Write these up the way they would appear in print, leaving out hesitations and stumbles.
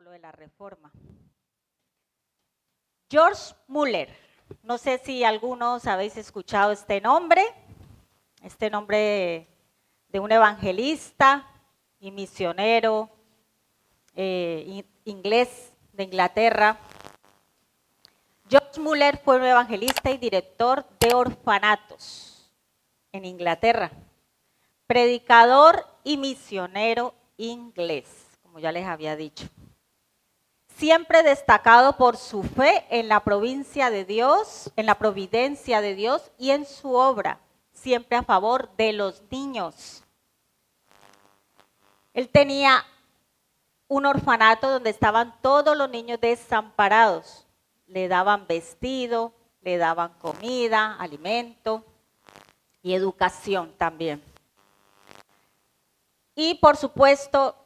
lo de la reforma. George Muller, no sé si algunos habéis escuchado este nombre de un evangelista y misionero inglés de Inglaterra. George Muller fue un evangelista y director de orfanatos en Inglaterra, predicador y misionero inglés, como ya les había dicho. Siempre destacado por su fe en la providencia de Dios y en su obra, siempre a favor de los niños. Él tenía un orfanato donde estaban todos los niños desamparados. Le daban vestido, le daban comida, alimento y educación también. Y por supuesto,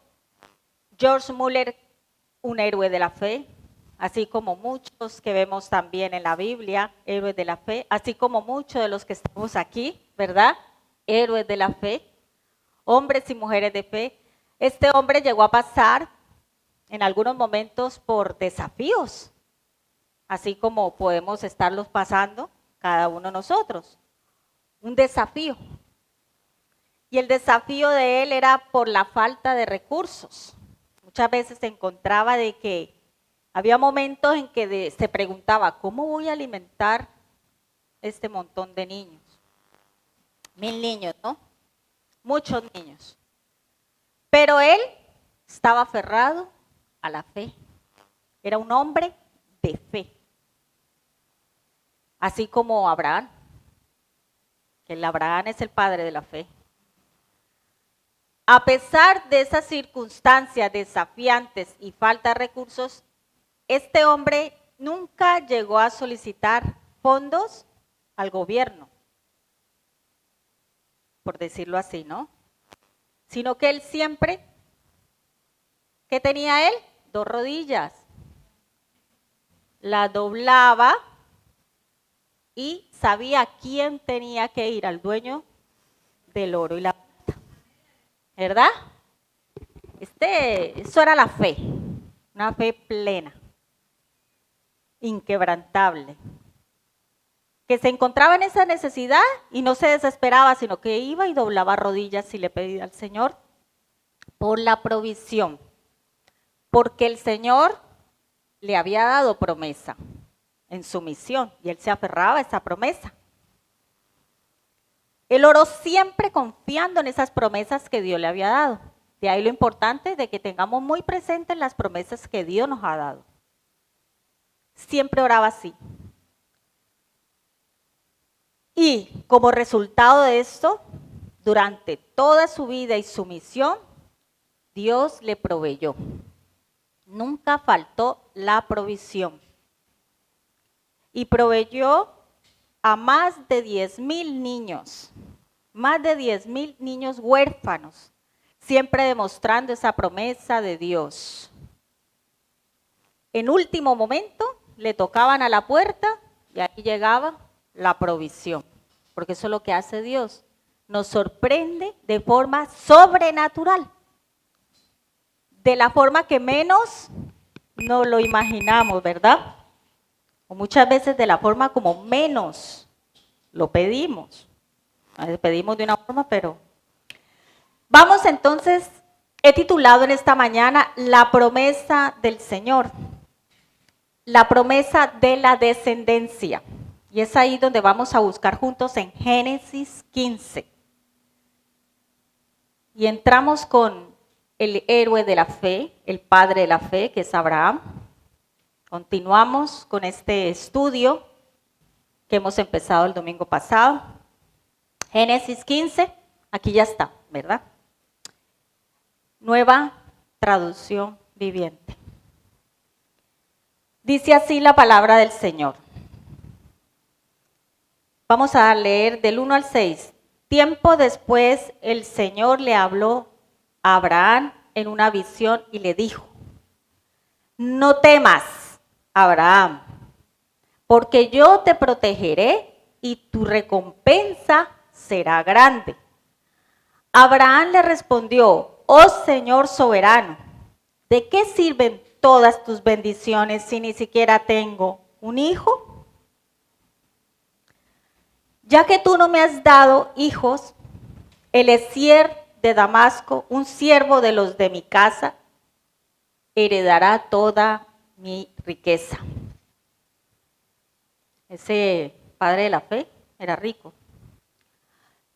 George Muller, un héroe de la fe, así como muchos que vemos también en la Biblia, héroes de la fe, así como muchos de los que estamos aquí, ¿verdad? Héroes de la fe, hombres y mujeres de fe. Este hombre llegó a pasar en algunos momentos por desafíos, así como podemos estarlos pasando cada uno de nosotros. Un desafío. Y el desafío de él era por la falta de recursos. Muchas veces se encontraba de que había momentos en que se preguntaba, ¿cómo voy a alimentar este montón de niños? 1000 niños, ¿no? Muchos niños. Pero él estaba aferrado a la fe. Era un hombre de fe. Así como Abraham, que el Abraham es el padre de la fe. A pesar de esas circunstancias desafiantes y falta de recursos, este hombre nunca llegó a solicitar fondos al gobierno, por decirlo así, ¿no? Sino que él siempre, ¿qué tenía él? 2 rodillas. La doblaba y sabía a quién tenía que ir, al dueño del oro y la plata, ¿verdad? Eso era la fe, una fe plena, inquebrantable, que se encontraba en esa necesidad y no se desesperaba, sino que iba y doblaba rodillas y le pedía al Señor por la provisión, porque el Señor le había dado promesa en su misión y él se aferraba a esa promesa. Él oró siempre confiando en esas promesas que Dios le había dado. De ahí lo importante de que tengamos muy presentes las promesas que Dios nos ha dado. Siempre oraba así. Y como resultado de esto, durante toda su vida y su misión, Dios le proveyó. Nunca faltó la provisión. Y proveyó a más de 10,000 niños, más de 10,000 niños huérfanos, siempre demostrando esa promesa de Dios. En último momento le tocaban a la puerta y ahí llegaba la provisión, porque eso es lo que hace Dios, nos sorprende de forma sobrenatural, de la forma que menos nos lo imaginamos, ¿verdad? O muchas veces de la forma como menos lo pedimos. A veces pedimos de una forma, pero... Vamos entonces, he titulado en esta mañana la promesa del Señor, la promesa de la descendencia. Y es ahí donde vamos a buscar juntos en Génesis 15. Y entramos con el héroe de la fe, el padre de la fe, que es Abraham. Continuamos con este estudio que hemos empezado el domingo pasado. Génesis 15, aquí ya está, ¿verdad? Nueva traducción viviente. Dice así la palabra del Señor. Vamos a leer del 1 al 6. Tiempo después el Señor le habló a Abraham en una visión y le dijo: no temas, Abraham, porque yo te protegeré y tu recompensa será grande. Abraham le respondió: oh Señor soberano, ¿de qué sirven todas tus bendiciones si ni siquiera tengo un hijo? Ya que tú no me has dado hijos, Eliezer de Damasco, un siervo de los de mi casa, heredará toda mi riqueza. Ese padre de la fe era rico.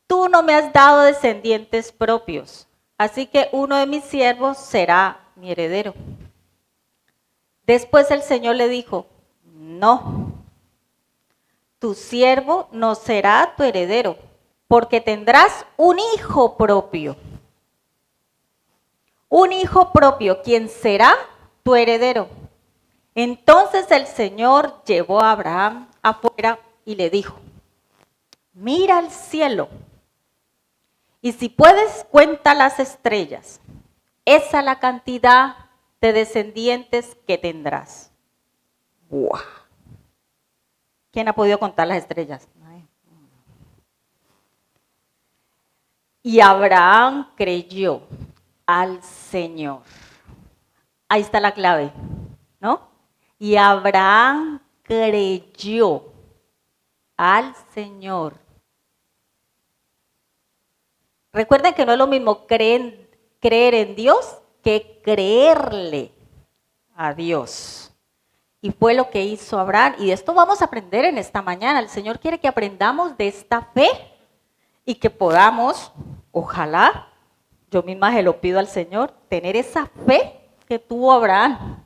Tú no me has dado descendientes propios, así que uno de mis siervos será mi heredero. Después el Señor le dijo, no, tu siervo no será tu heredero, porque tendrás un hijo propio. Un hijo propio, quien será tu heredero. Entonces el Señor llevó a Abraham afuera y le dijo, mira al cielo, y si puedes, cuenta las estrellas. Esa es la cantidad de descendientes que tendrás. ¡Buah! ¿Quién ha podido contar las estrellas? Y Abraham creyó al Señor. Ahí está la clave, ¿no? Y Abraham creyó al Señor. Recuerden que no es lo mismo creer en Dios que creerle a Dios. Y fue lo que hizo Abraham. Y de esto vamos a aprender en esta mañana. El Señor quiere que aprendamos de esta fe y que podamos, ojalá, yo misma se lo pido al Señor, tener esa fe que tuvo Abraham.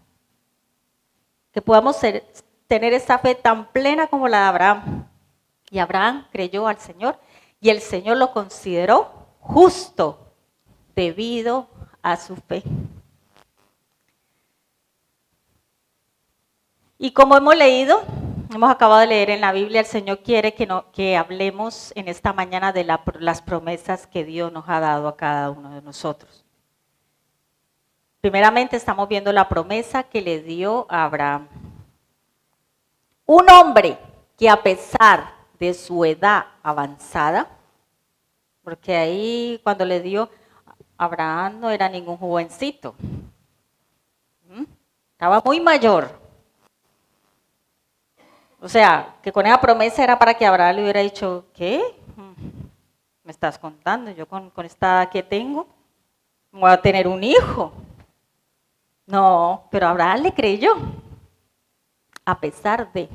Que podamos tener esa fe tan plena como la de Abraham. Y Abraham creyó al Señor y el Señor lo consideró justo debido a su fe. Y como hemos leído, hemos acabado de leer en la Biblia, el Señor quiere que hablemos en esta mañana de las promesas que Dios nos ha dado a cada uno de nosotros. Primeramente estamos viendo la promesa que le dio a Abraham. Un hombre que a pesar de su edad avanzada, porque ahí cuando le dio, Abraham no era ningún jovencito, estaba muy mayor. O sea, que con esa promesa era para que Abraham le hubiera dicho, ¿qué? ¿Me estás contando? Yo con esta edad que tengo, voy a tener un hijo. No, pero Abraham le creyó, a pesar de.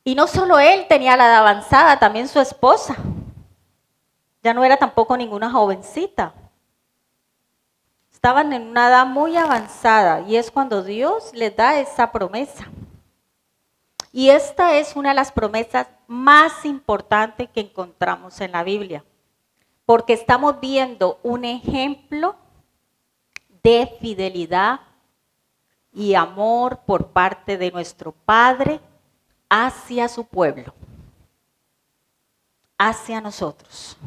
Y no solo él tenía la edad avanzada, también su esposa. Ya no era tampoco ninguna jovencita. Estaban en una edad muy avanzada y es cuando Dios les da esa promesa. Y esta es una de las promesas más importantes que encontramos en la Biblia, porque estamos viendo un ejemplo de fidelidad y amor por parte de nuestro Padre hacia su pueblo, hacia nosotros.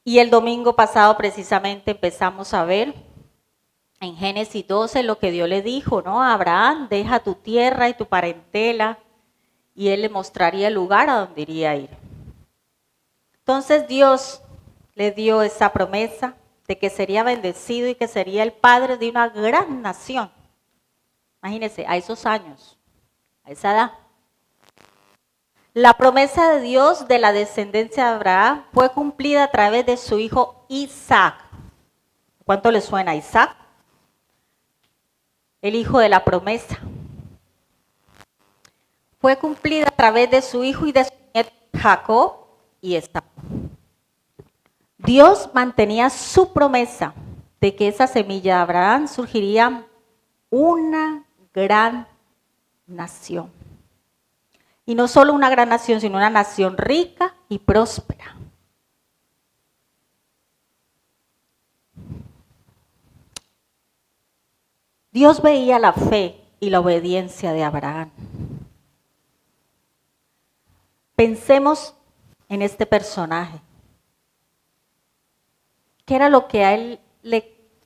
Y el domingo pasado precisamente empezamos a ver en Génesis 12 lo que Dios le dijo, ¿no? A Abraham, deja tu tierra y tu parentela y él le mostraría el lugar a donde iría a ir. Entonces Dios le dio esa promesa de que sería bendecido y que sería el padre de una gran nación. Imagínense, a esos años, a esa edad. La promesa de Dios de la descendencia de Abraham fue cumplida a través de su hijo Isaac. ¿Cuánto le suena Isaac? El hijo de la promesa. Fue cumplida a través de su hijo y de su nieto Jacob y Esaú. Dios mantenía su promesa de que esa semilla de Abraham surgiría una gran nación. Y no solo una gran nación, sino una nación rica y próspera. Dios veía la fe y la obediencia de Abraham. Pensemos en este personaje. ¿Qué era lo que a él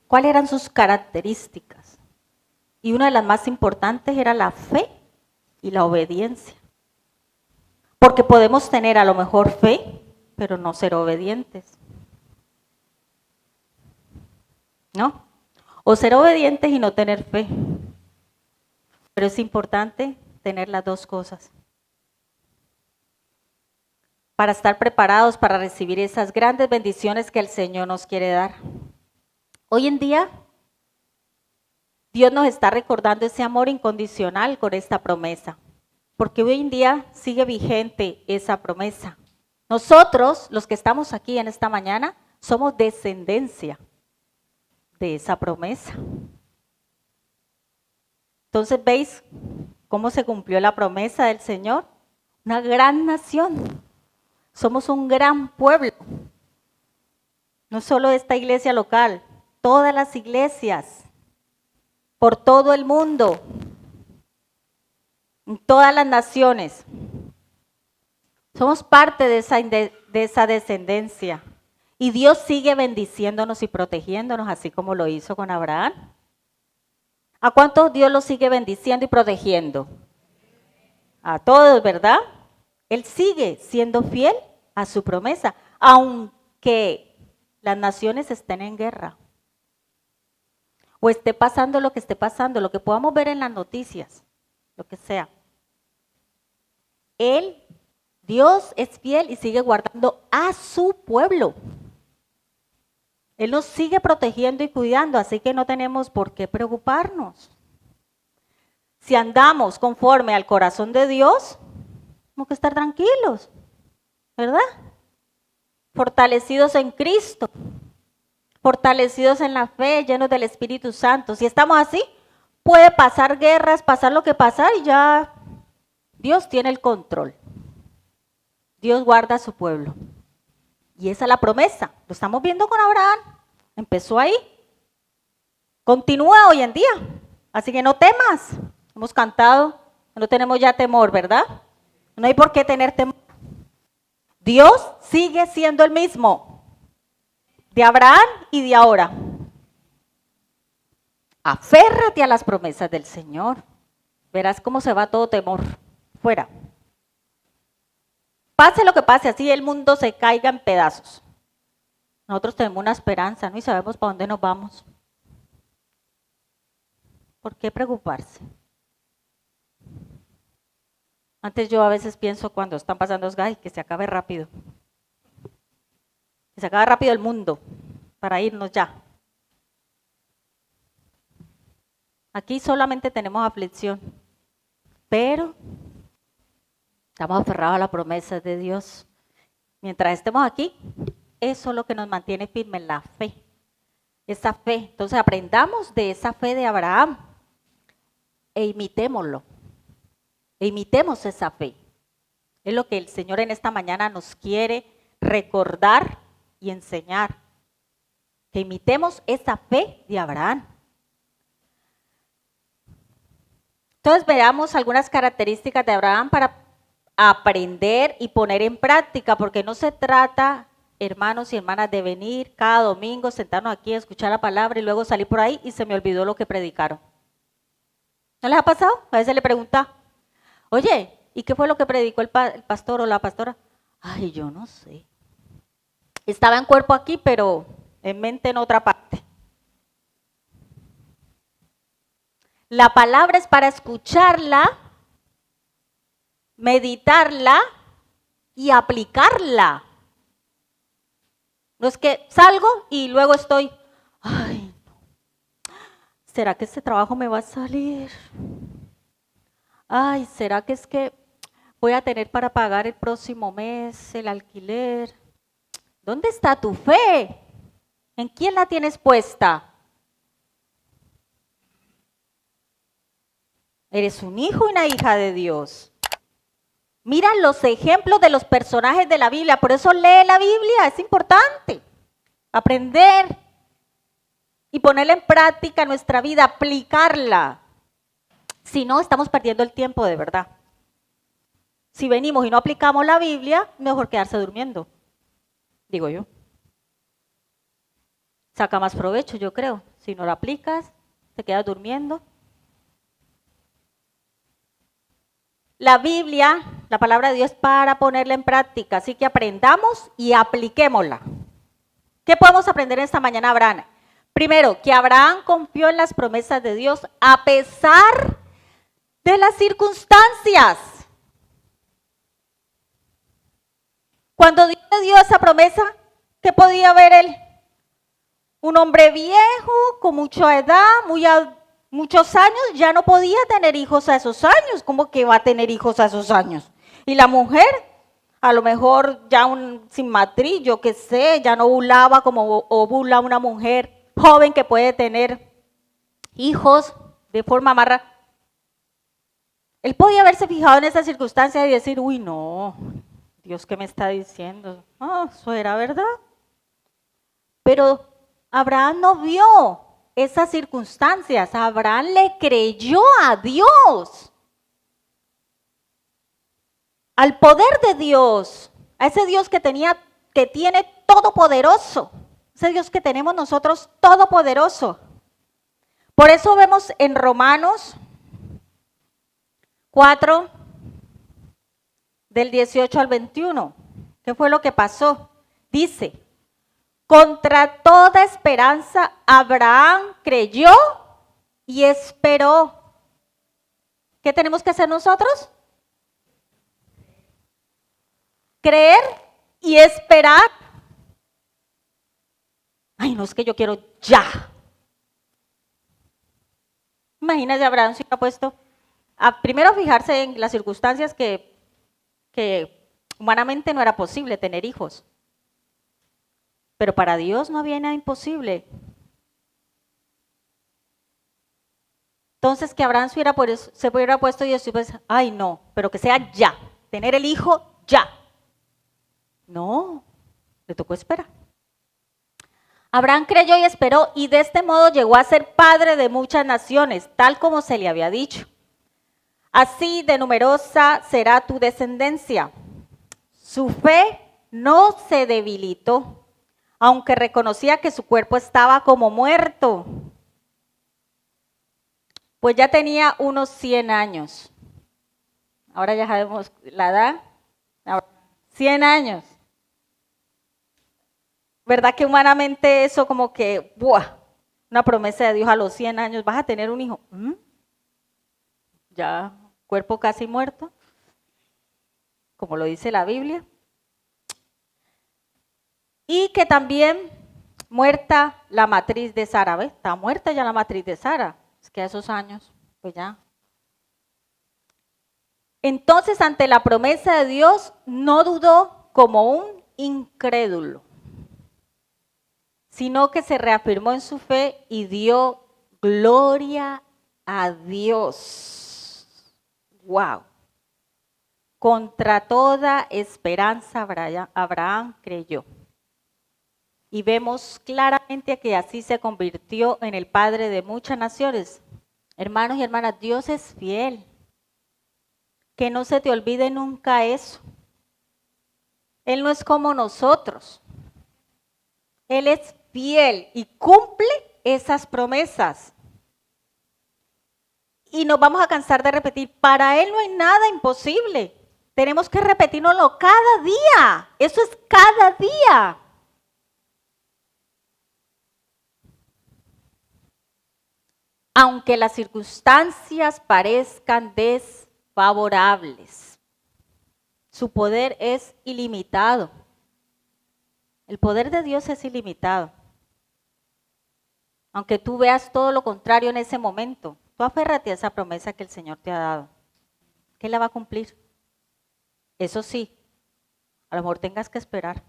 cuáles eran sus características? Y una de las más importantes era la fe y la obediencia. Porque podemos tener a lo mejor fe, pero no ser obedientes. ¿no? O ser obedientes y no tener fe. Pero es importante tener las dos cosas para estar preparados para recibir esas grandes bendiciones que el Señor nos quiere dar. Hoy en día, Dios nos está recordando ese amor incondicional con esta promesa, porque hoy en día sigue vigente esa promesa. Nosotros, los que estamos aquí en esta mañana, somos descendencia de esa promesa. Entonces, ¿veis cómo se cumplió la promesa del Señor? Una gran nación. Somos un gran pueblo. No solo esta iglesia local, todas las iglesias, por todo el mundo, en todas las naciones. Somos parte de esa descendencia. Y Dios sigue bendiciéndonos y protegiéndonos, así como lo hizo con Abraham. ¿A cuántos Dios los sigue bendiciendo y protegiendo? A todos, ¿verdad? Él sigue siendo fiel a su promesa, aunque las naciones estén en guerra. O esté pasando lo que esté pasando, lo que podamos ver en las noticias, lo que sea. Dios es fiel y sigue guardando a su pueblo. Él nos sigue protegiendo y cuidando, así que no tenemos por qué preocuparnos. Si andamos conforme al corazón de Dios, tenemos que estar tranquilos, ¿verdad? Fortalecidos en Cristo, fortalecidos en la fe, llenos del Espíritu Santo. Si estamos así, puede pasar guerras, pasar lo que pasar y ya Dios tiene el control. Dios guarda a su pueblo. Y esa es la promesa. Lo estamos viendo con Abraham. Empezó ahí. Continúa hoy en día. Así que no temas. Hemos cantado. No tenemos ya temor, ¿verdad? No hay por qué tener temor. Dios sigue siendo el mismo. De Abraham y de ahora. Aférrate a las promesas del Señor. Verás cómo se va todo temor. Fuera. Pase lo que pase, así el mundo se caiga en pedazos. Nosotros tenemos una esperanza, ¿no? Y sabemos para dónde nos vamos. ¿Por qué preocuparse? Antes yo a veces pienso cuando están pasando los gays que se acabe rápido. Que se acabe rápido el mundo para irnos ya. Aquí solamente tenemos aflicción, pero estamos aferrados a la promesa de Dios. Mientras estemos aquí, eso es lo que nos mantiene firmes, la fe. Esa fe. Entonces aprendamos de esa fe de Abraham e imitémoslo. E imitemos esa fe. Es lo que el Señor en esta mañana nos quiere recordar y enseñar. Que imitemos esa fe de Abraham. Entonces veamos algunas características de Abraham para aprender y poner en práctica, porque no se trata, hermanos y hermanas, de venir cada domingo, sentarnos aquí, escuchar la palabra y luego salir por ahí y se me olvidó lo que predicaron. ¿No les ha pasado? A veces le pregunta, oye, ¿y qué fue lo que predicó el pastor o la pastora? Ay, yo no sé. Estaba en cuerpo aquí, pero en mente en otra parte. La palabra es para escucharla, meditarla y aplicarla. No es que salgo y luego estoy, ay, ¿será que este trabajo me va a salir? Ay, ¿será que es que voy a tener para pagar el próximo mes el alquiler? ¿Dónde está tu fe? ¿En quién la tienes puesta? Eres un hijo y una hija de Dios. Mira los ejemplos de los personajes de la Biblia, por eso lee la Biblia, es importante. Aprender y ponerla en práctica en nuestra vida, aplicarla. Si no, estamos perdiendo el tiempo de verdad. Si venimos y no aplicamos la Biblia, mejor quedarse durmiendo, digo yo. Saca más provecho, yo creo. Si no la aplicas, te quedas durmiendo. La Biblia, la palabra de Dios, es para ponerla en práctica, así que aprendamos y apliquémosla. ¿Qué podemos aprender esta mañana, Abraham? Primero, que Abraham confió en las promesas de Dios a pesar de las circunstancias. Cuando Dios le dio esa promesa, ¿qué podía ver él? Un hombre viejo, con mucha edad, muchos años, ya no podía tener hijos a esos años. ¿Cómo que va a tener hijos a esos años? Y la mujer, a lo mejor ya sin matriz, yo qué sé, ya no ovulaba como ovula una mujer joven que puede tener hijos de forma más rápida. Él podía haberse fijado en esa circunstancia y decir, uy, no, Dios, ¿qué me está diciendo? Eso era verdad. Pero Abraham no vio esas circunstancias. Abraham le creyó a Dios, al poder de Dios, a ese Dios que tiene todopoderoso, ese Dios que tenemos nosotros todopoderoso. Por eso vemos en Romanos 4, del 18 al 21, ¿qué fue lo que pasó? Dice, contra toda esperanza, Abraham creyó y esperó. ¿Qué tenemos que hacer nosotros? Creer y esperar. Ay, no, es que yo quiero ya. Imagínate, Abraham se hubiera puesto a primero fijarse en las circunstancias que humanamente no era posible tener hijos. Pero para Dios no había nada imposible. Entonces que Abraham se hubiera puesto y después, ay no, pero que sea ya, tener el hijo ya. No, le tocó esperar. Abraham creyó y esperó y de este modo llegó a ser padre de muchas naciones, tal como se le había dicho. Así de numerosa será tu descendencia. Su fe no se debilitó, aunque reconocía que su cuerpo estaba como muerto, pues ya tenía unos 100 años. Ahora ya sabemos la edad. 100 años. ¿Verdad que humanamente eso como que, ¡buah! Una promesa de Dios a los 100 años, vas a tener un hijo. Ya, cuerpo casi muerto, como lo dice la Biblia. Y que también muerta la matriz de Sara, ¿ves? Está muerta ya la matriz de Sara. Es que a esos años, pues ya. Entonces, ante la promesa de Dios, no dudó como un incrédulo, sino que se reafirmó en su fe y dio gloria a Dios. ¡Wow! Contra toda esperanza, Abraham creyó. Y vemos claramente que así se convirtió en el padre de muchas naciones. Hermanos y hermanas, Dios es fiel. Que no se te olvide nunca eso. Él no es como nosotros. Él es fiel y cumple esas promesas. Y nos vamos a cansar de repetir, para Él no hay nada imposible. Tenemos que repetirnoslo cada día. Eso es cada día. Aunque las circunstancias parezcan desfavorables, su poder es ilimitado. El poder de Dios es ilimitado. Aunque tú veas todo lo contrario en ese momento, tú aférrate a esa promesa que el Señor te ha dado, que Él la va a cumplir. Eso sí, a lo mejor tengas que esperar.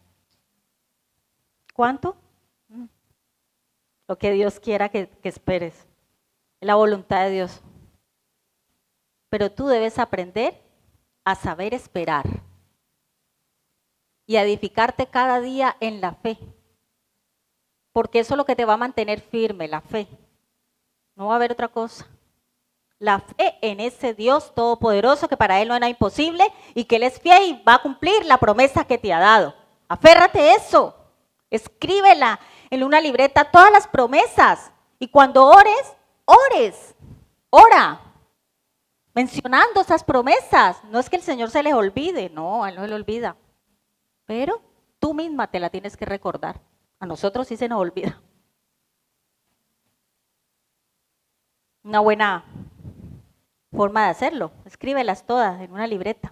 ¿Cuánto? Lo que Dios quiera que esperes. Es la voluntad de Dios. Pero tú debes aprender a saber esperar y a edificarte cada día en la fe. Porque eso es lo que te va a mantener firme, la fe. No va a haber otra cosa. La fe en ese Dios todopoderoso que para Él no hay nada imposible y que Él es fiel y va a cumplir la promesa que te ha dado. Aférrate a eso. Escríbela en una libreta todas las promesas. Y cuando ores, ora, mencionando esas promesas. No es que el Señor se les olvide, no, a Él no le olvida. Pero tú misma te la tienes que recordar. A nosotros sí se nos olvida. Una buena forma de hacerlo. Escríbelas todas en una libreta.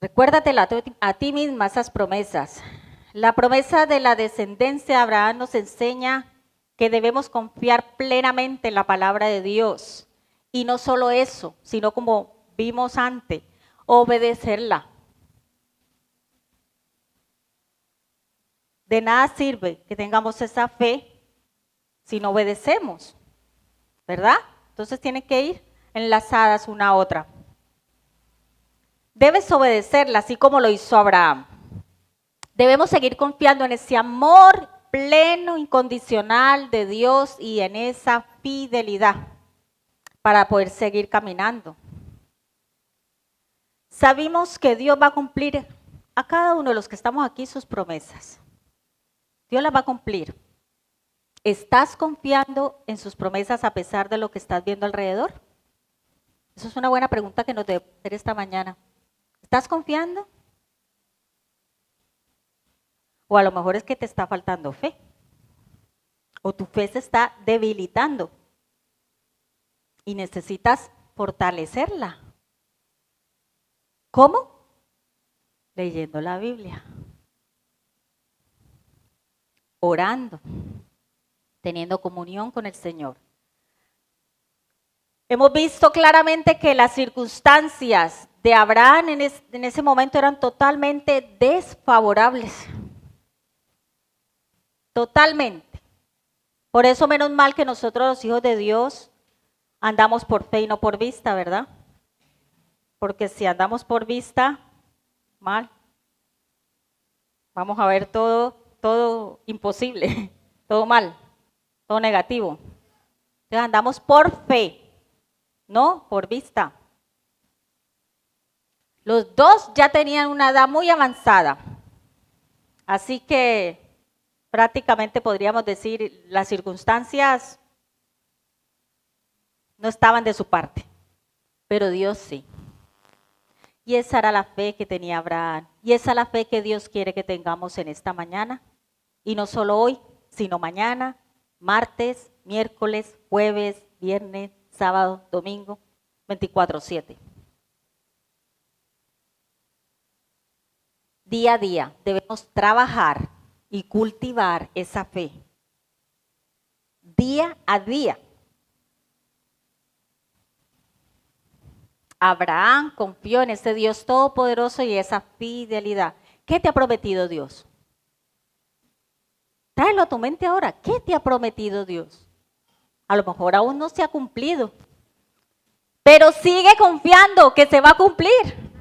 Recuérdatela a ti misma esas promesas. La promesa de la descendencia de Abraham nos enseña que debemos confiar plenamente en la palabra de Dios. Y no solo eso, sino como vimos antes, obedecerla. De nada sirve que tengamos esa fe si no obedecemos, ¿verdad? Entonces tienen que ir enlazadas una a otra. Debes obedecerla así como lo hizo Abraham. Debemos seguir confiando en ese amor pleno, incondicional de Dios y en esa fidelidad para poder seguir caminando. Sabemos que Dios va a cumplir a cada uno de los que estamos aquí sus promesas. Dios las va a cumplir. ¿Estás confiando en sus promesas a pesar de lo que estás viendo alrededor? Esa es una buena pregunta que nos debe hacer esta mañana. ¿Estás confiando? O a lo mejor es que te está faltando fe. O tu fe se está debilitando. Y necesitas fortalecerla. ¿Cómo? Leyendo la Biblia. Orando. Teniendo comunión con el Señor. Hemos visto claramente que las circunstancias de Abraham en ese momento eran totalmente desfavorables. Totalmente. Por eso menos mal que nosotros los hijos de Dios andamos por fe y no por vista, ¿verdad? Porque si andamos por vista, mal. Vamos a ver todo imposible, todo mal, todo negativo. Entonces andamos por fe. No, por vista. Los dos ya tenían una edad muy avanzada. Así que prácticamente podríamos decir, las circunstancias no estaban de su parte, pero Dios sí. Y esa era la fe que tenía Abraham. Y esa es la fe que Dios quiere que tengamos en esta mañana. Y no solo hoy, sino mañana, martes, miércoles, jueves, viernes, sábado, domingo, 24/7. Día a día debemos trabajar y cultivar esa fe. Día a día. Abraham confió en ese Dios todopoderoso y esa fidelidad. ¿Qué te ha prometido Dios? Tráelo a tu mente ahora. ¿Qué te ha prometido Dios? A lo mejor aún no se ha cumplido. Pero sigue confiando que se va a cumplir.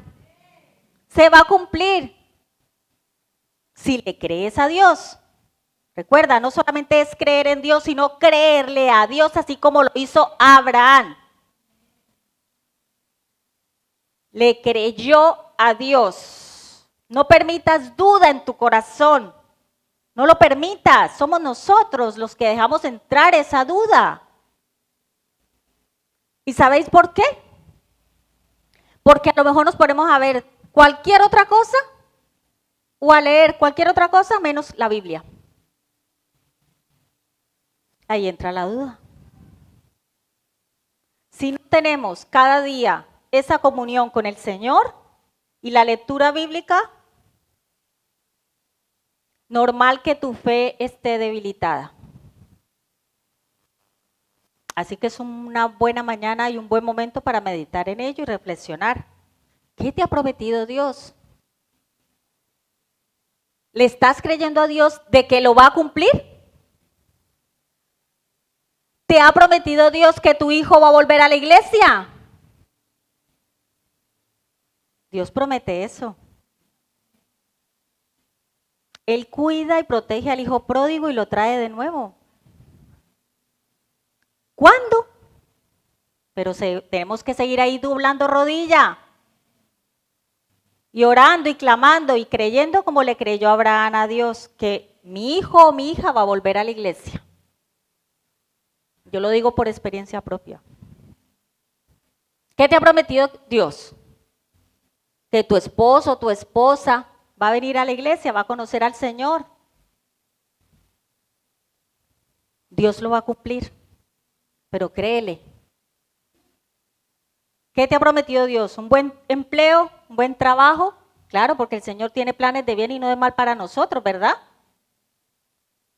Se va a cumplir. Si le crees a Dios. Recuerda, no solamente es creer en Dios, sino creerle a Dios, así como lo hizo Abraham. Le creyó a Dios. No permitas duda en tu corazón. No lo permitas. Somos nosotros los que dejamos entrar esa duda. ¿Y sabéis por qué? Porque a lo mejor nos ponemos a ver cualquier otra cosa o a leer cualquier otra cosa menos la Biblia. Ahí entra la duda. Si no tenemos cada día esa comunión con el Señor y la lectura bíblica, normal que tu fe esté debilitada. Así que es una buena mañana y un buen momento para meditar en ello y reflexionar. ¿Qué te ha prometido Dios? ¿Le estás creyendo a Dios de que lo va a cumplir? ¿Te ha prometido Dios que tu hijo va a volver a la iglesia? Dios promete eso. Él cuida y protege al hijo pródigo y lo trae de nuevo. ¿Cuándo? Pero tenemos que seguir ahí doblando rodilla y orando y clamando y creyendo como le creyó Abraham a Dios, que mi hijo o mi hija va a volver a la iglesia. Yo lo digo por experiencia propia. ¿Qué te ha prometido Dios? Que tu esposo o tu esposa va a venir a la iglesia, va a conocer al Señor. Dios lo va a cumplir, pero créele. ¿Qué te ha prometido Dios? ¿Un buen empleo? ¿Un buen trabajo? Claro, porque el Señor tiene planes de bien y no de mal para nosotros, ¿verdad?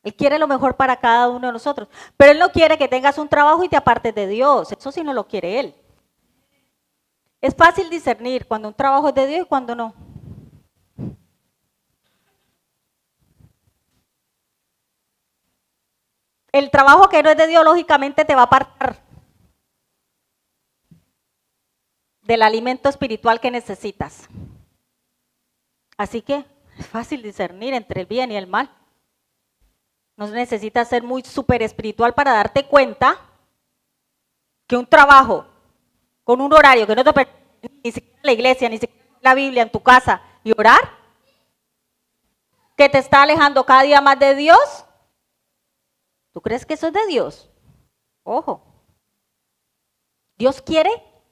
Él quiere lo mejor para cada uno de nosotros, pero Él no quiere que tengas un trabajo y te apartes de Dios, eso sí no lo quiere Él. Es fácil discernir cuando un trabajo es de Dios y cuando no. El trabajo que no es de Dios, lógicamente, te va a apartar del alimento espiritual que necesitas. Así que es fácil discernir entre el bien y el mal. No necesitas ser muy súper espiritual para darte cuenta que un trabajo con un horario que no te permite ni siquiera la iglesia, ni siquiera la Biblia en tu casa y orar, que te está alejando cada día más de Dios. ¿Tú crees que eso es de Dios? Ojo. Dios quiere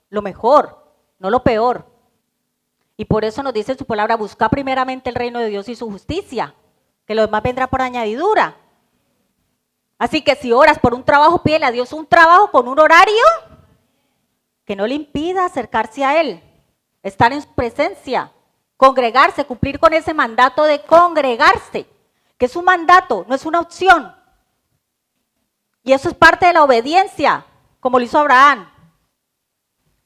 lo mejor, no lo peor. Y por eso nos dice en su palabra, busca primeramente el reino de Dios y su justicia, que lo demás vendrá por añadidura. Así que si oras por un trabajo, pídele a Dios un trabajo con un horario que no le impida acercarse a Él, estar en su presencia, congregarse, cumplir con ese mandato de congregarse, que es un mandato, no es una opción. Y eso es parte de la obediencia, como lo hizo Abraham.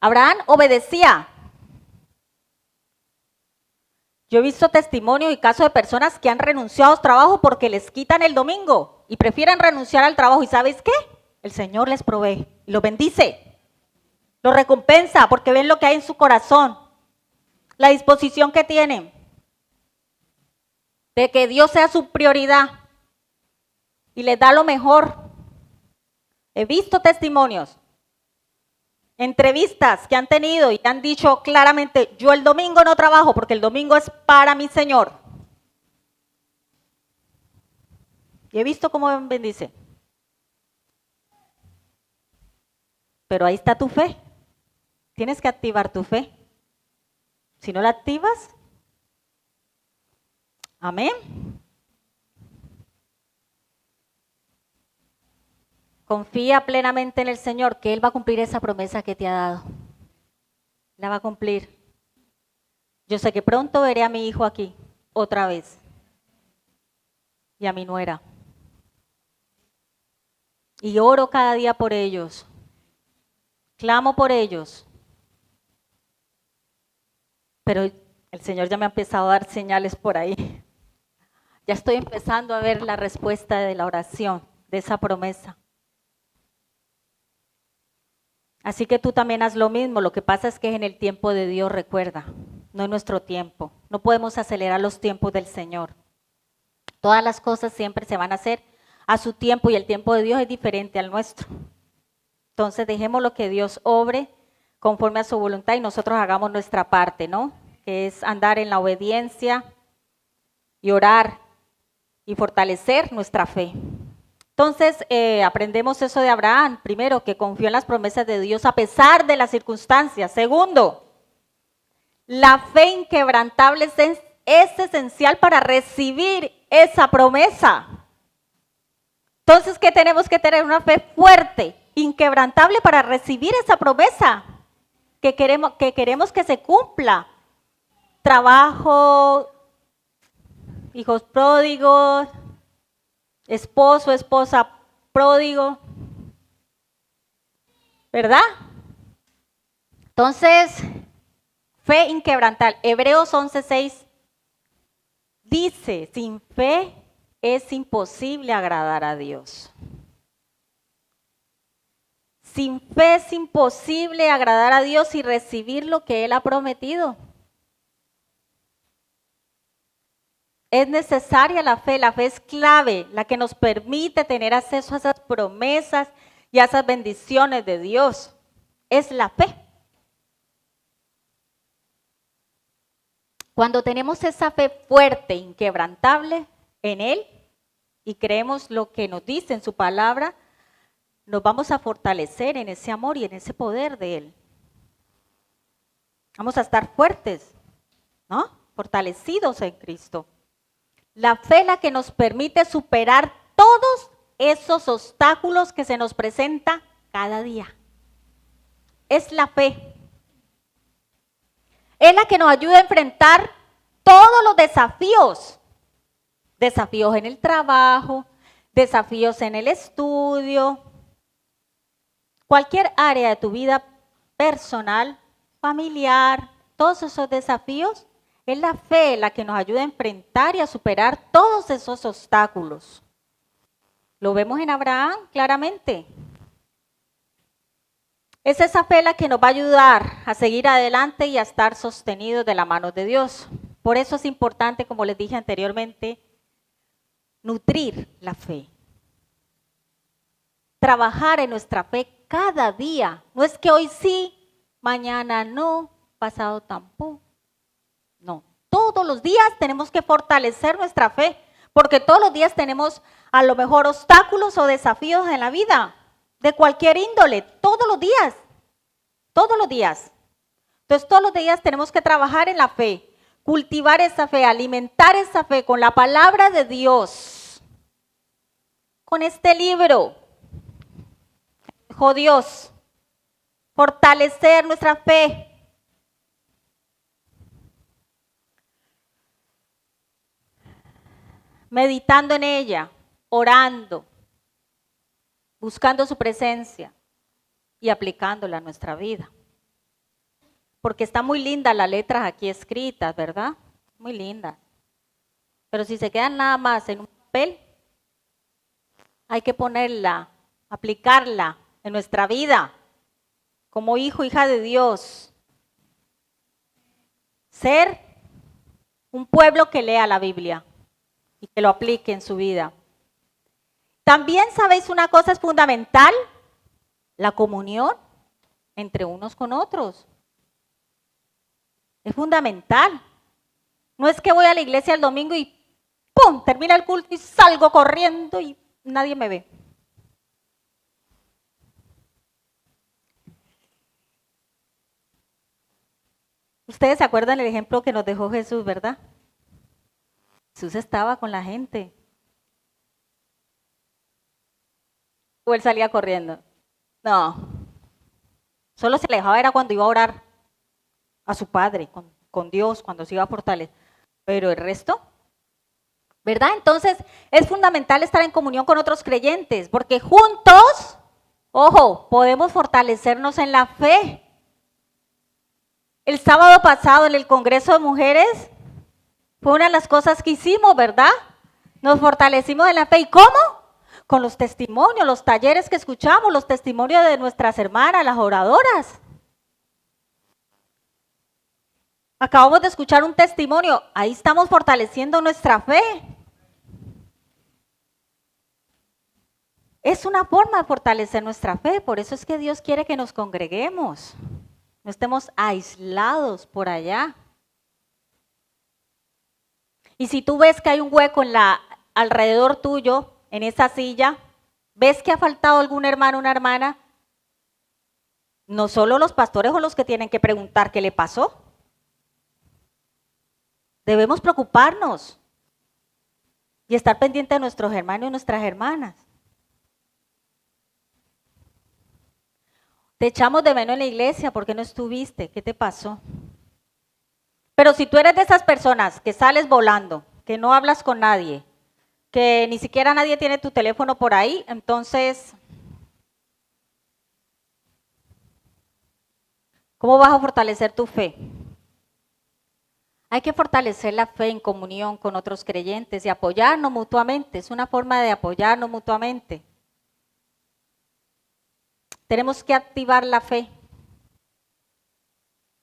Abraham obedecía. Yo he visto testimonios y casos de personas que han renunciado a su trabajo porque les quitan el domingo y prefieren renunciar al trabajo. ¿Y sabes qué? El Señor les provee y los bendice, los recompensa porque ven lo que hay en su corazón, la disposición que tienen de que Dios sea su prioridad y les da lo mejor. He visto testimonios, entrevistas que han tenido y han dicho claramente, yo el domingo no trabajo porque el domingo es para mi Señor. Y he visto cómo bendice. Pero ahí está tu fe. Tienes que activar tu fe. Si no la activas, amén. Confía plenamente en el Señor, que Él va a cumplir esa promesa que te ha dado. La va a cumplir. Yo sé que pronto veré a mi hijo aquí, otra vez. Y a mi nuera. Y oro cada día por ellos. Clamo por ellos. Pero el Señor ya me ha empezado a dar señales por ahí. Ya estoy empezando a ver la respuesta de la oración, de esa promesa. Así que tú también haz lo mismo. Lo que pasa es que es en el tiempo de Dios, recuerda, no en nuestro tiempo. No podemos acelerar los tiempos del Señor. Todas las cosas siempre se van a hacer a su tiempo y el tiempo de Dios es diferente al nuestro. Entonces dejemos lo que Dios obre conforme a su voluntad y nosotros hagamos nuestra parte, ¿no? Que es andar en la obediencia y orar y fortalecer nuestra fe. Entonces aprendemos eso de Abraham. Primero, que confió en las promesas de Dios a pesar de las circunstancias. Segundo, la fe inquebrantable es esencial para recibir esa promesa. Entonces, ¿qué tenemos que tener? Una fe fuerte, inquebrantable para recibir esa promesa que queremos que se cumpla. Trabajo, hijos pródigos, esposo, esposa pródigo, ¿verdad? Entonces, fe inquebrantable. Hebreos 11:6 dice, sin fe es imposible agradar a Dios. Sin fe es imposible agradar a Dios y recibir lo que Él ha prometido. Es necesaria la fe es clave, la que nos permite tener acceso a esas promesas y a esas bendiciones de Dios. Es la fe. Cuando tenemos esa fe fuerte, inquebrantable en Él y creemos lo que nos dice en su palabra, nos vamos a fortalecer en ese amor y en ese poder de Él. Vamos a estar fuertes, ¿no? Fortalecidos en Cristo. La fe es la que nos permite superar todos esos obstáculos que se nos presentan cada día. Es la fe. Es la que nos ayuda a enfrentar todos los desafíos. Desafíos en el trabajo, desafíos en el estudio, cualquier área de tu vida personal, familiar, todos esos desafíos, es la fe la que nos ayuda a enfrentar y a superar todos esos obstáculos. Lo vemos en Abraham claramente. Es esa fe la que nos va a ayudar a seguir adelante y a estar sostenidos de la mano de Dios. Por eso es importante, como les dije anteriormente, nutrir la fe. Trabajar en nuestra fe cada día. No es que hoy sí, mañana no, pasado tampoco. No, todos los días tenemos que fortalecer nuestra fe, porque todos los días tenemos a lo mejor obstáculos o desafíos en la vida, de cualquier índole, todos los días. Todos los días. Entonces todos los días tenemos que trabajar en la fe, cultivar esa fe, alimentar esa fe con la palabra de Dios. Con este libro, dijo Dios, fortalecer nuestra fe. Meditando en ella, orando, buscando su presencia y aplicándola a nuestra vida. Porque está muy linda las letras aquí escritas, ¿verdad? Muy lindas. Pero si se quedan nada más en un papel, hay que ponerla, aplicarla en nuestra vida como hijo, hija de Dios. Ser un pueblo que lea la Biblia y que lo aplique en su vida. También, ¿sabéis una cosa es fundamental? La comunión entre unos con otros. Es fundamental. No es que voy a la iglesia el domingo y ¡pum! Termina el culto y salgo corriendo y nadie me ve. Ustedes se acuerdan el ejemplo que nos dejó Jesús, ¿verdad? Jesús estaba con la gente. O él salía corriendo. No. Solo se alejaba era cuando iba a orar a su Padre, con Dios, cuando se iba a fortalecer. Pero el resto, ¿verdad? Entonces es fundamental estar en comunión con otros creyentes, porque juntos, ojo, podemos fortalecernos en la fe. El sábado pasado en el Congreso de Mujeres fue una de las cosas que hicimos, ¿verdad? Nos fortalecimos en la fe. ¿Y cómo? Con los testimonios, los talleres que escuchamos, los testimonios de nuestras hermanas, las oradoras. Acabamos de escuchar un testimonio, ahí estamos fortaleciendo nuestra fe. Es una forma de fortalecer nuestra fe, por eso es que Dios quiere que nos congreguemos, no estemos aislados por allá. Y si tú ves que hay un hueco alrededor tuyo, en esa silla, ves que ha faltado algún hermano o una hermana, no solo los pastores son los que tienen que preguntar qué le pasó. Debemos preocuparnos y estar pendientes de nuestros hermanos y nuestras hermanas. Te echamos de menos en la iglesia, ¿por qué no estuviste? ¿Qué te pasó? Pero si tú eres de esas personas que sales volando, que no hablas con nadie, que ni siquiera nadie tiene tu teléfono por ahí, entonces, ¿cómo vas a fortalecer tu fe? Hay que fortalecer la fe en comunión con otros creyentes y apoyarnos mutuamente. Es una forma de apoyarnos mutuamente. Tenemos que activar la fe.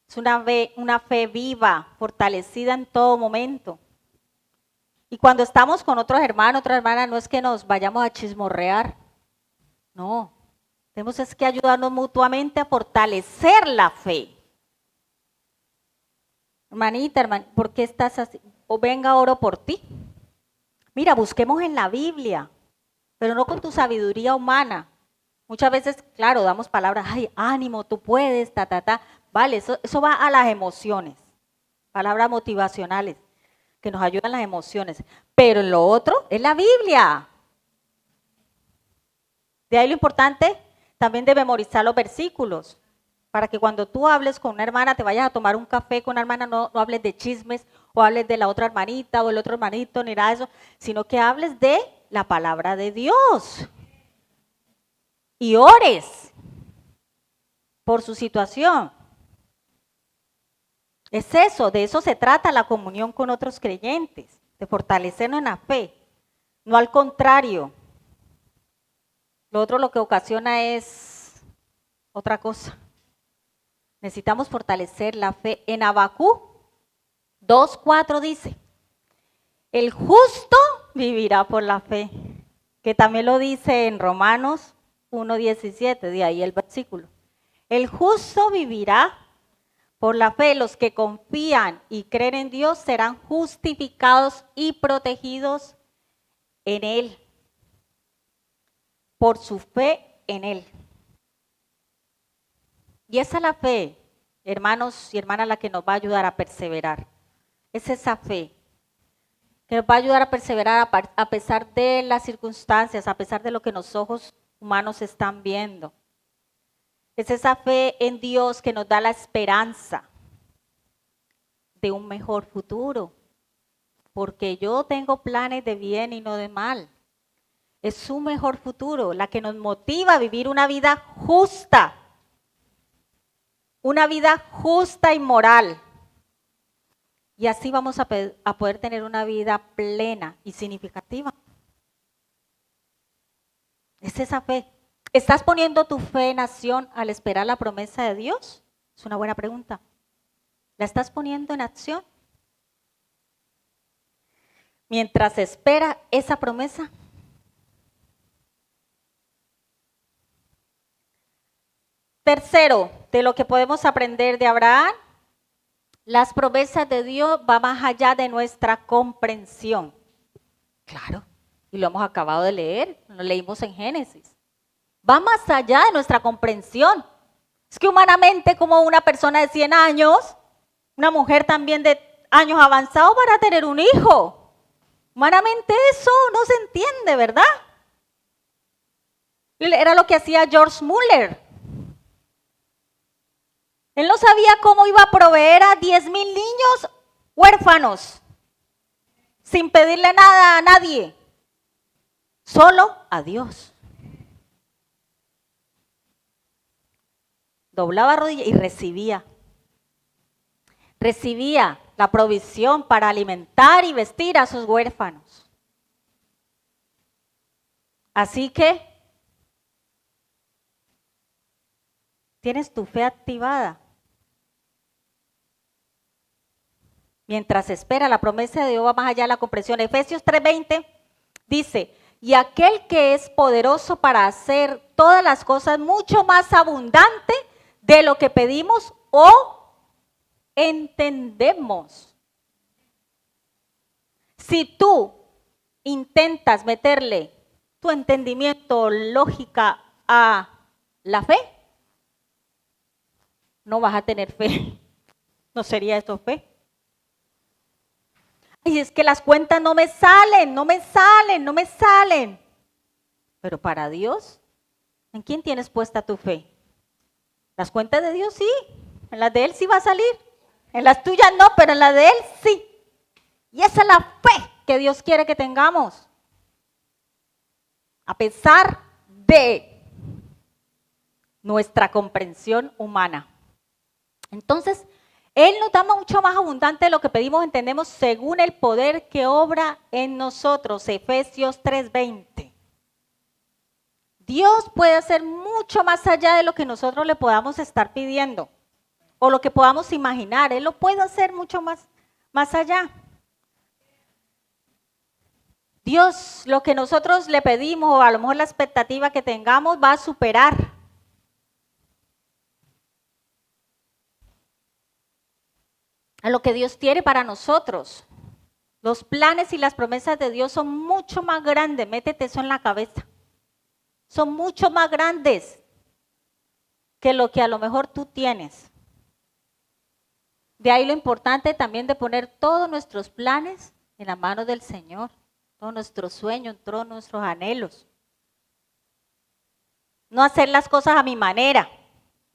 Es una fe viva, fortalecida en todo momento. Y cuando estamos con otros hermanos, otras hermanas, no es que nos vayamos a chismorrear. No, tenemos es que ayudarnos mutuamente a fortalecer la fe. Hermanita, ¿por qué estás así? O venga, oro por ti. Mira, busquemos en la Biblia, pero no con tu sabiduría humana. Muchas veces, claro, damos palabras, ay, ánimo, tú puedes, Vale, eso va a las emociones, palabras motivacionales, que nos ayudan las emociones. Pero lo otro es la Biblia. De ahí lo importante también de memorizar los versículos, para que cuando tú hables con una hermana, te vayas a tomar un café con una hermana, no hables de chismes o hables de la otra hermanita o el otro hermanito, ni nada de eso, sino que hables de la palabra de Dios. Y ores por su situación. Es eso, de eso se trata la comunión con otros creyentes, de fortalecernos en la fe, no al contrario. Lo otro lo que ocasiona es otra cosa. Necesitamos fortalecer la fe. En Habacuc 2:4 dice, el justo vivirá por la fe, que también lo dice en Romanos 1:17, de ahí el versículo. El justo vivirá por la fe. Los que confían y creen en Dios serán justificados y protegidos en Él, por su fe en Él. Y esa es la fe, hermanos y hermanas, la que nos va a ayudar a perseverar. Es esa fe que nos va a ayudar a perseverar a pesar de las circunstancias, a pesar de lo que los ojos humanos están viendo. Es esa fe en Dios que nos da la esperanza de un mejor futuro, porque yo tengo planes de bien y no de mal. Es su mejor futuro, la que nos motiva a vivir una vida justa y moral. Y así vamos a poder tener una vida plena y significativa. Es esa fe. ¿Estás poniendo tu fe en acción al esperar la promesa de Dios? Es una buena pregunta. ¿La estás poniendo en acción? Mientras espera esa promesa. Tercero, de lo que podemos aprender de Abraham, las promesas de Dios van más allá de nuestra comprensión. Claro, y lo hemos acabado de leer, lo leímos en Génesis. Va más allá de nuestra comprensión. Es que humanamente, como una persona de 100 años, una mujer también de años avanzados para tener un hijo. Humanamente eso no se entiende, ¿verdad? Era lo que hacía George Muller. Él no sabía cómo iba a proveer a 10,000 niños huérfanos, sin pedirle nada a nadie, solo a Dios. Doblaba rodillas y recibía la provisión para alimentar y vestir a sus huérfanos. Así que, ¿tienes tu fe activada? Mientras espera, la promesa de Dios va más allá de la comprensión. Efesios 3:20 dice, y aquel que es poderoso para hacer todas las cosas mucho más abundante de lo que pedimos o entendemos. Si tú intentas meterle tu entendimiento, lógica a la fe, no vas a tener fe. No sería esto fe. Y es que las cuentas no me salen. Pero para Dios, ¿en quién tienes puesta tu fe? Las cuentas de Dios sí, en las de Él sí va a salir. En las tuyas no, pero en las de Él sí. Y esa es la fe que Dios quiere que tengamos. A pesar de nuestra comprensión humana. Entonces, Él nos da mucho más abundante de lo que pedimos, entendemos, según el poder que obra en nosotros. Efesios 3:20. Dios puede hacer mucho más allá de lo que nosotros le podamos estar pidiendo o lo que podamos imaginar. Él lo puede hacer mucho más allá. Dios, lo que nosotros le pedimos o a lo mejor la expectativa que tengamos va a superar. A lo que Dios tiene para nosotros. Los planes y las promesas de Dios son mucho más grandes, métete eso en la cabeza. Son mucho más grandes que lo que a lo mejor tú tienes. De ahí lo importante también de poner todos nuestros planes en la mano del Señor, todos nuestros sueños, todos nuestros anhelos. No hacer las cosas a mi manera,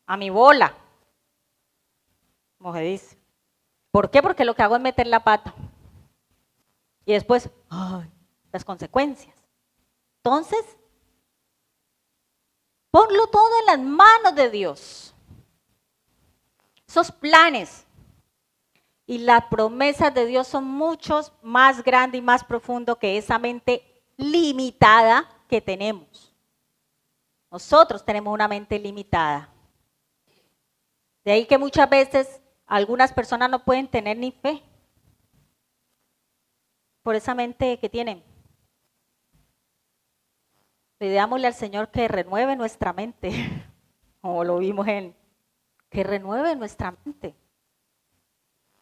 a mi bola, como se dice. ¿Por qué? Porque lo que hago es meter la pata. Y después, ay, las consecuencias. Entonces, ponlo todo en las manos de Dios. Esos planes y las promesas de Dios son muchos más grandes y más profundos que esa mente limitada que tenemos. Nosotros tenemos una mente limitada. De ahí que muchas veces algunas personas no pueden tener ni fe por esa mente que tienen. Pidámosle al Señor que renueve nuestra mente, como lo vimos que renueve nuestra mente,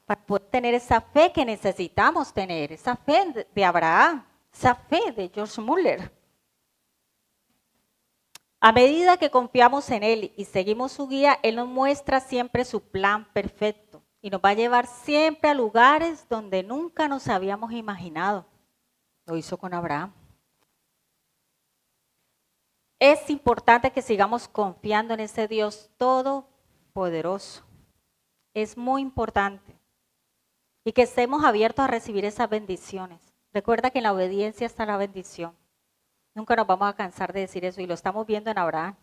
para poder tener esa fe que necesitamos tener, esa fe de Abraham, esa fe de George Muller. A medida que confiamos en Él y seguimos su guía, Él nos muestra siempre su plan perfecto y nos va a llevar siempre a lugares donde nunca nos habíamos imaginado. Lo hizo con Abraham. Es importante que sigamos confiando en ese Dios todopoderoso. Es muy importante. Y que estemos abiertos a recibir esas bendiciones. Recuerda que en la obediencia está la bendición. Nunca nos vamos a cansar de decir eso y lo estamos viendo en Abraham.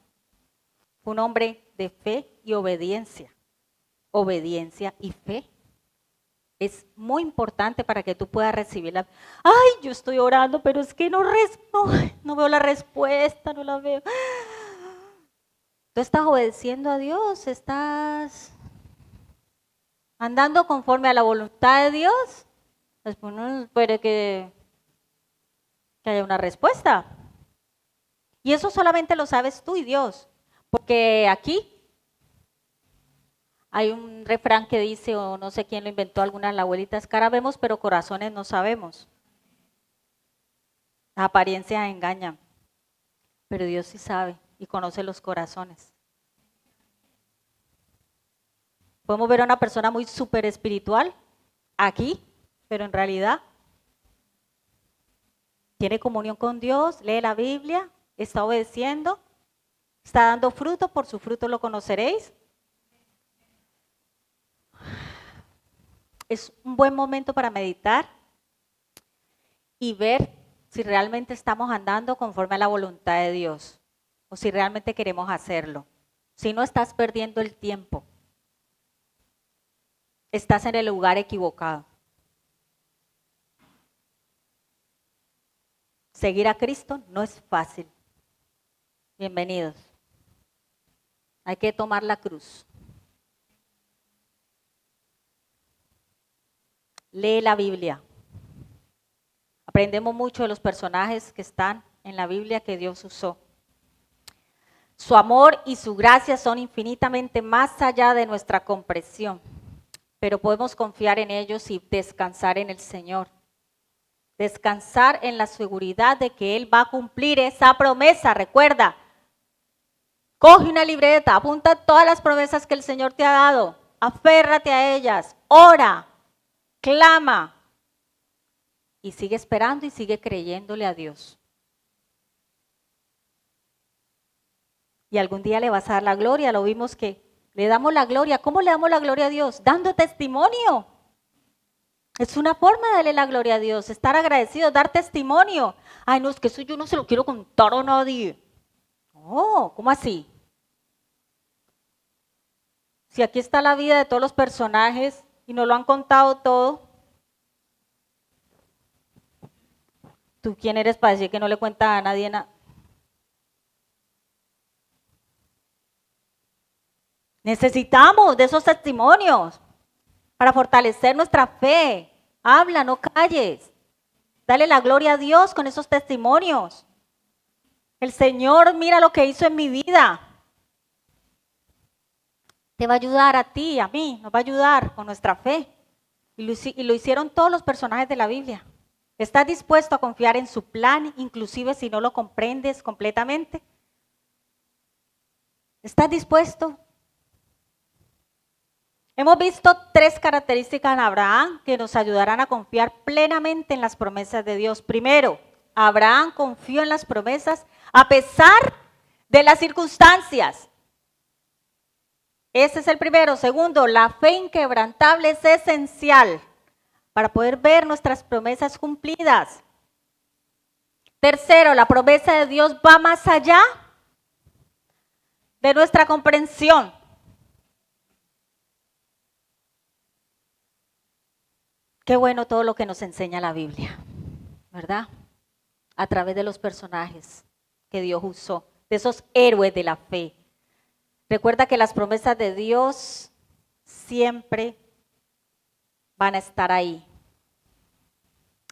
Fue un hombre de fe y obediencia. Obediencia y fe. Es muy importante para que tú puedas recibirla. Ay, yo estoy orando, pero es que no veo la respuesta, no la veo. Tú estás obedeciendo a Dios, estás andando conforme a la voluntad de Dios. Después no espere que haya una respuesta. Y eso solamente lo sabes tú y Dios. Porque aquí hay un refrán que dice, o no sé quién lo inventó, algunas las abuelitas, cara vemos, pero corazones no sabemos. Las apariencias engañan, pero Dios sí sabe y conoce los corazones. Podemos ver a una persona muy súper espiritual aquí, pero en realidad tiene comunión con Dios, lee la Biblia, está obedeciendo, está dando fruto, por su fruto lo conoceréis. Es un buen momento para meditar y ver si realmente estamos andando conforme a la voluntad de Dios o si realmente queremos hacerlo. Si no, estás perdiendo el tiempo. Estás en el lugar equivocado. Seguir a Cristo no es fácil. Bienvenidos. Hay que tomar la cruz. Lee la Biblia. Aprendemos mucho de los personajes que están en la Biblia que Dios usó. Su amor y su gracia son infinitamente más allá de nuestra comprensión, pero podemos confiar en ellos y descansar en el Señor. Descansar en la seguridad de que Él va a cumplir esa promesa. Recuerda, coge una libreta, apunta todas las promesas que el Señor te ha dado, aférrate a ellas, ora, clama y sigue esperando y sigue creyéndole a Dios. Y algún día le vas a dar la gloria, lo vimos que le damos la gloria. ¿Cómo le damos la gloria a Dios? Dando testimonio. Es una forma de darle la gloria a Dios, estar agradecido, dar testimonio. Ay, no, es que eso yo no se lo quiero contar a nadie. Oh, ¿cómo así? Si aquí está la vida de todos los personajes y nos lo han contado todo, ¿tú quién eres para decir que no le cuenta a nadie nada? Necesitamos de esos testimonios para fortalecer nuestra fe. Habla, no calles. Dale la gloria a Dios con esos testimonios. El Señor mira lo que hizo en mi vida. Te va a ayudar a ti, a mí, nos va a ayudar con nuestra fe. Y lo hicieron todos los personajes de la Biblia. ¿Estás dispuesto a confiar en su plan, inclusive si no lo comprendes completamente? ¿Estás dispuesto? Hemos visto 3 características en Abraham que nos ayudarán a confiar plenamente en las promesas de Dios. Primero, Abraham confió en las promesas a pesar de las circunstancias. Ese es el primero. Segundo, la fe inquebrantable es esencial para poder ver nuestras promesas cumplidas. Tercero, la promesa de Dios va más allá de nuestra comprensión. Qué bueno todo lo que nos enseña la Biblia, ¿verdad? A través de los personajes que Dios usó, de esos héroes de la fe. Recuerda que las promesas de Dios siempre van a estar ahí.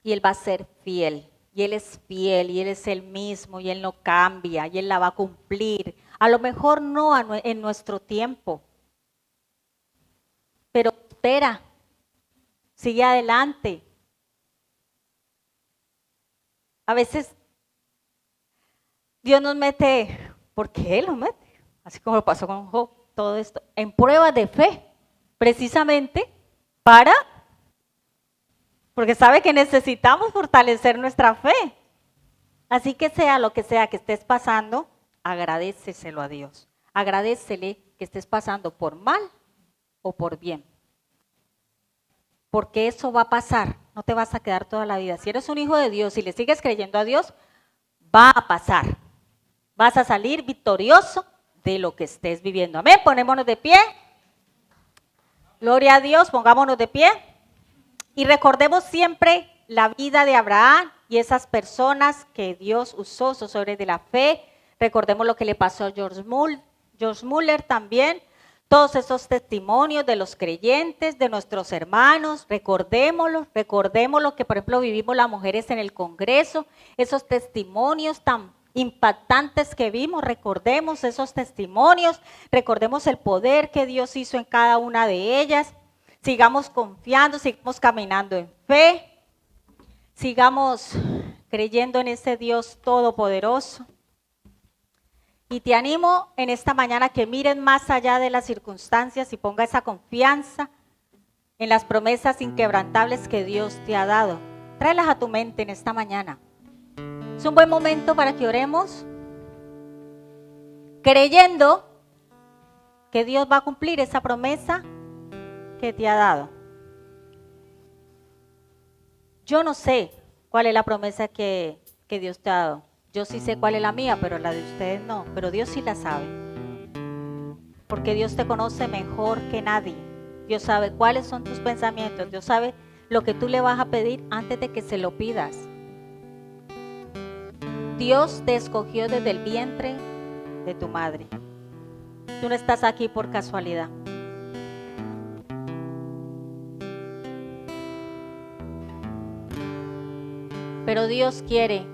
Y Él va a ser fiel. Y Él es fiel, y Él es el mismo, y Él no cambia, y Él la va a cumplir. A lo mejor no en nuestro tiempo, pero espera, sigue adelante. A veces Dios nos mete, porque Él nos mete, así como lo pasó con Job, todo esto, en pruebas de fe, precisamente porque sabe que necesitamos fortalecer nuestra fe. Así que sea lo que sea que estés pasando, agradéceselo a Dios. Agradécele que estés pasando por mal o por bien. Porque eso va a pasar, no te vas a quedar toda la vida. Si eres un hijo de Dios y le sigues creyendo a Dios, va a pasar. Vas a salir victorioso de lo que estés viviendo. Amén, ponémonos de pie. Gloria a Dios, pongámonos de pie. Y recordemos siempre la vida de Abraham y esas personas que Dios usó, esos hombres de la fe. Recordemos lo que le pasó a George Muller también. Todos esos testimonios de los creyentes, de nuestros hermanos, recordémoslo que por ejemplo vivimos las mujeres en el Congreso, esos testimonios tan impactantes que vimos, recordemos esos testimonios, recordemos el poder que Dios hizo en cada una de ellas. Sigamos confiando, sigamos caminando en fe, sigamos creyendo en ese Dios todopoderoso. Y te animo en esta mañana que miren más allá de las circunstancias y ponga esa confianza en las promesas inquebrantables que Dios te ha dado. Tráelas a tu mente en esta mañana. Es un buen momento para que oremos, creyendo que Dios va a cumplir esa promesa que te ha dado. Yo no sé cuál es la promesa que Dios te ha dado. Yo sí sé cuál es la mía, pero la de ustedes no. Pero Dios sí la sabe. Porque Dios te conoce mejor que nadie. Dios sabe cuáles son tus pensamientos. Dios sabe lo que tú le vas a pedir antes de que se lo pidas. Dios te escogió desde el vientre de tu madre. Tú no estás aquí por casualidad. Pero Dios quiere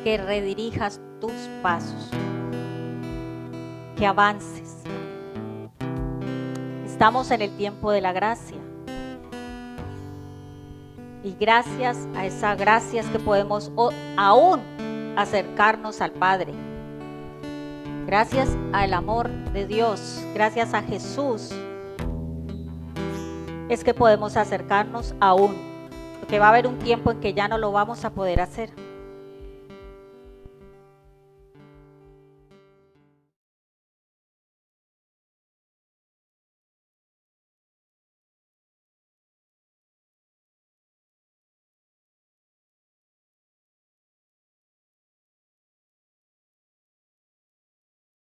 que redirijas tus pasos, que avances. Estamos en el tiempo de la gracia. Y gracias a esa gracia es que podemos aún acercarnos al Padre. Gracias al amor de Dios, gracias a Jesús, es que podemos acercarnos aún. Porque va a haber un tiempo en que ya no lo vamos a poder hacer.